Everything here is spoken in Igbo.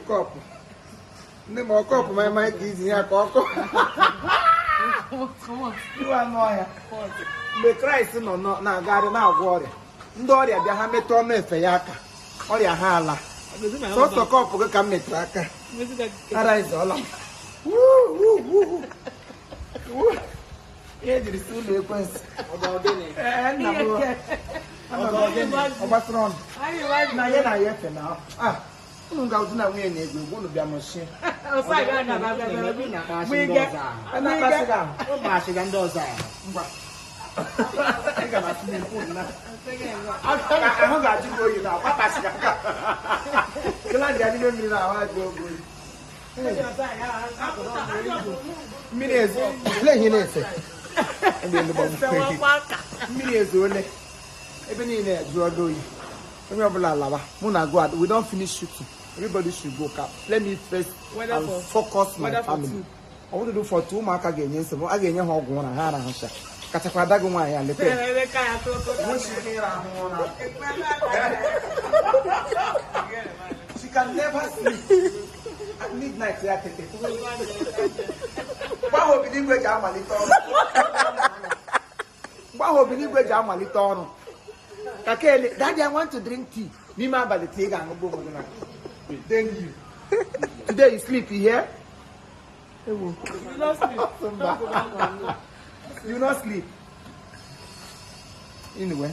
cup. No more cup, my mind is here, cock. You are no. The Christ, no, now, garden now, water. Ndori abia ha meto ọnụ efe ya aka ọrịa ha ala sọsọ kọpụ gị ka m metụrụ aka ara ịzọla ihe ejiri si ụlọ ekwensị nna m ọgbasara ọnụ na ihe na ya efe na unu ga-ụdị na nwunye na-egwu egwu unu bịa nọchie ụmụasịga ndị ọzọ ngwa ahụ ga-ajụ gị oyi na akwapasịga gịla dị adịghị mmiri na ahụ ajụ ogo oyi mmiri ezo ole ihe na-efe mmiri ezo ole ebe niile jụọla oyi onye ọbụla alaba mụ na God we don't finish shooting everybody should go cap let me first and focus my family I want to do for 2 ụmụaka ga-enye nsogbu a ga-enye ha ọgwụ na ha arahụcha kachakwa adago nwaanyị a lete she can never sleep at midnight ya tete gbaha obinigwe ji amalite ọrụ kakele daddy I want to drink tea n'ime abalị tii ga-aṅụ gbo na then you today you sleep here you not sleep anyway